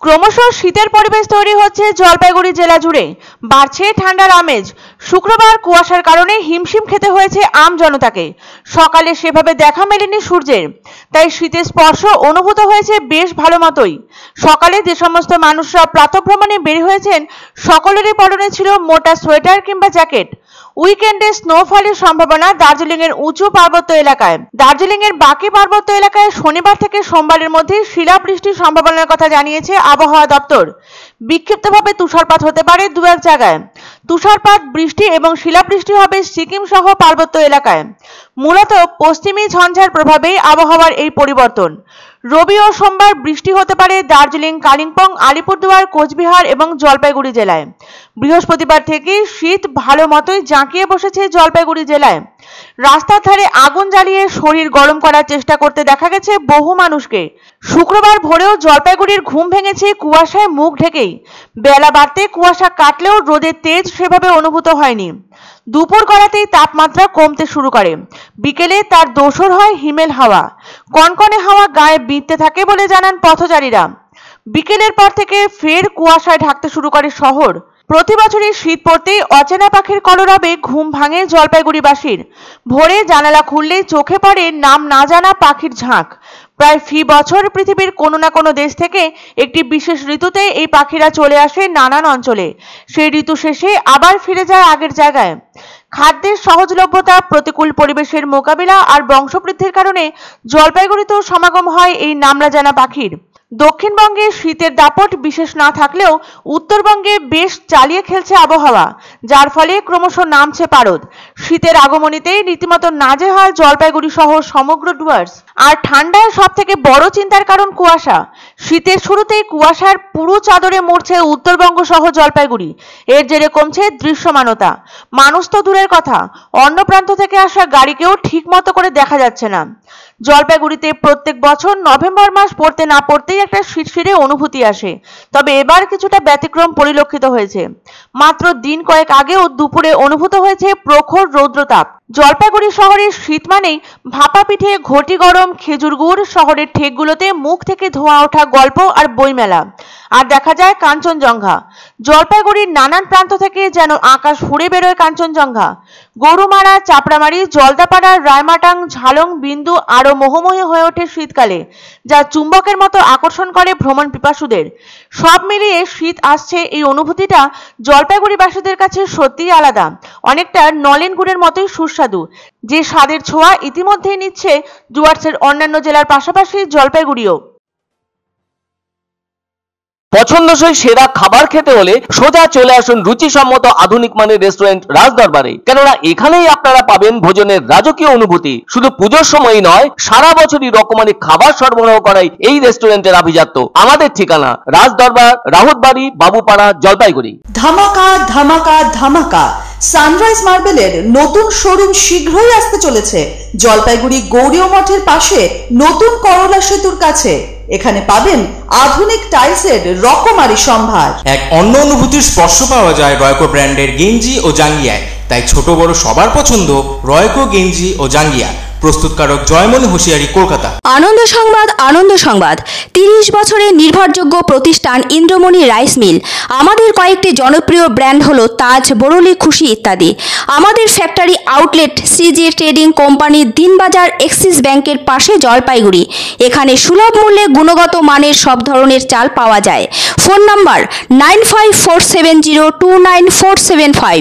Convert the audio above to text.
ক্রমশ শীতের পরিবেশ তৈরি হচ্ছে জলপাইগুড়ি জেলা জুড়ে। বাড়ছে ঠান্ডার আমেজ। শুক্রবার কুয়াশার কারণে হিমশিম খেতে হয়েছে আম জনতাকে। সকালে সেভাবে দেখা মেলেনি সূর্যের, তাই শীতের স্পর্শ অনুভূত হয়েছে বেশ ভালো মতোই। সকালে যে সমস্ত মানুষরা প্রাতঃভ্রমণে বের হয়েছেন, সকলেরই পরনে ছিল মোটা সোয়েটার কিংবা জ্যাকেট। উইকেন্ডে স্নোফলের সম্ভাবনা দার্জিলিং এর উঁচু পার্বত্য এলাকায়। দার্জিলিং এর বাকি পার্বত্য এলাকায় শনিবার থেকে সোমবারের মধ্যে শিলাবৃষ্টির সম্ভাবনার কথা জানিয়েছে আবহাওয়া দপ্তর। বিক্ষিপ্তভাবে তুষারপাত হতে পারে দু এক জায়গায়। তুষারপাত, বৃষ্টি এবং শিলাবৃষ্টি হবে সিকিম সহ পার্বত্য এলাকায়। মূলত পশ্চিমী ঝঞ্ঝার প্রভাবেই আবহাওয়ার এই পরিবর্তন। রবি ও সোমবার বৃষ্টি হতে পারে দার্জিলিং, কালিম্পং, আলিপুরদুয়ার, কোচবিহার এবং জলপাইগুড়ি জেলায়। বৃহস্পতিবার থেকে শীত ভালো মতোই জাঁকিয়ে বসেছে জলপাইগুড়ি জেলায়। রাস্তার ধারে আগুন জ্বালিয়ে শরীর গরম করার চেষ্টা করতে দেখা গেছে বহু মানুষকে। শুক্রবার ভোরেও জলপাইগুড়ির ঘুম ভেঙেছে কুয়াশায় মুখ ঢেকেই। বেলা বাড়তে কুয়াশা কাটলেও রোদের তেজ সেভাবে অনুভূত হয়নি। দুপুর গড়াতেই তাপমাত্রা কমতে শুরু করে। বিকেলে তার দোসর হয় হিমেল হাওয়া। কনকনে হাওয়া গায়ে বিঁধতে থাকে বলে জানান পথচারীরা। বিকেলের পর থেকে ফের কুয়াশায় ঢাকতে শুরু করে শহর। প্রতি বছরই শীত পড়তেই অচেনা পাখির কলরবে ঘুম ভাঙে জলপাইগুড়িবাসীর। ভোরে জানালা খুললেই চোখে পড়ে নাম না জানা পাখির ঝাঁক। প্রায় ফি বছর পৃথিবীর কোনো না কোনো দেশ থেকে একটি বিশেষ ঋতুতে এই পাখিরা চলে আসে নানান অঞ্চলে। সেই ঋতু শেষে আবার ফিরে যায় আগের জায়গায়। খাদ্যের সহজলভ্যতা, প্রতিকূল পরিবেশের মোকাবিলা আর বংশবৃদ্ধির কারণে জলপাইগুড়িতেও সমাগম হয় এই নামনা জানা পাখির। দক্ষিণবঙ্গে শীতের দাপট বিশেষ না থাকলেও উত্তরবঙ্গে বেশ চালিয়ে খেলছে আবহাওয়া, যার ফলে ক্রমশ নামছে পারদ। শীতের আগমনীতেই রীতিমতো নাজেহাল জলপাইগুড়ি সহ সমগ্র ডুয়ার্স। আর ঠান্ডায় সব থেকে বড় চিন্তার কারণ কুয়াশা। শীতের শুরুতেই কুয়াশার পুরো চাদরে মরছে উত্তরবঙ্গ সহ জলপাইগুড়ি। এর জেরে কমছে দৃশ্যমানতা। মানুষ তো দূরের কথা, অন্য প্রান্ত থেকে আসা গাড়িকেও ঠিক মতো করে দেখা যাচ্ছে না। জলপাইগুড়িতে প্রত্যেক বছর নভেম্বর মাস পড়তে না পড়তেই একটা শিরশিরে অনুভূতি আসে, তবে এবার কিছুটা ব্যতিক্রম পরিলক্ষিত হয়েছে। মাত্র দিন কয়েক আগেও দুপুরে অনুভূত হয়েছে প্রখর রৌদ্রতাপ। জলপাইগুড়ি শহরের শীত মানেই ভাপা পিঠে, ঘটি গরম, খেজুর গুড়, শহরের ঠেকগুলোতে মুখ থেকে ধোঁয়া ওঠা গল্প আর বইমেলা। আর দেখা যায় কাঞ্চনজঙ্ঘা। জলপাইগুড়ির নানান প্রান্ত থেকে যেন আকাশ ফুঁড়ে বেরোয় কাঞ্চনজঙ্ঘা। গরুমারা, চাপড়ামারি, জলদাপাড়া, রায়মাটাং, ঝালং বিন্দু আরো মোহময়ী হয়ে ওঠে শীতকালে, যা চুম্বকের মতো আকর্ষণ করে ভ্রমণ পিপাসুদের। সব মিলিয়ে শীত আসছে, এই অনুভূতিটা জলপাইগুড়িবাসীদের কাছে সত্যিই আলাদা। অনেকটা নলেন গুড়ের মতোই সুস্বাদু, যে স্বাদের ছোঁয়া ইতিমধ্যেই নিচ্ছে ডুয়ার্সের অন্যান্য জেলার পাশাপাশি জলপাইগুড়িও। পছন্দসই সেরা খাবার খেতে হলে সোজা চলে আসুন রুচিসম্মত আধুনিক মানের রেস্টুরেন্ট রাজদরবারে। কেননা এখানেই আপনারা পাবেন ভোজনের রাজকীয় অনুভূতি। শুধু পুজোর সময়ই নয়, সারা বছরই রকমারি খাবার সরবরাহ করাই এই রেস্টুরেন্টের আভিজাত্য। আমাদের ঠিকানা রাজদরবার, রাহুতবাড়ি, বাবুপাড়া, জলপাইগুড়ি। ধামাকা ধামাকা ধামাকা! সানরাইজ মার্বেলের নতুন শোরুম শীঘ্রই আসতে চলেছে জলপাইগুড়ি গৌরীয় মঠের পাশে নতুন করলা সেতুর কাছে। এখানে পাবেন আধুনিক টাইলসের রকমারি সম্ভার। এক অন্য অনুভূতির স্পর্শ পাওয়া যায় রয়কো ব্র্যান্ডের গেঞ্জি ও জাঙ্গিয়ায়। তাই ছোট বড় সবার পছন্দ রয়কো গেঞ্জি ও জাঙ্গিয়া। প্রস্তুতকারক জয়মনি হোশিয়ারি, কলকাতা। আনন্দ সংবাদ, আনন্দ সংবাদ। 30 বছরের নির্ভরযোগ্য প্রতিষ্ঠান ইন্দ্রমণি রাইস মিল। আমাদের কয়েকটি জনপ্রিয় ব্র্যান্ড হলো তাজ, বরলি, খুশি ইত্যাদি। আমাদের factory outlet CG trading company, Dinbazar, axis ব্যাংকের পাশে, জলপাইগুড়ি। এখানে সুলভ মূল্যে গুণগত মানের সব ধরনের চাল পাওয়া যায়। Phone number 9547029475।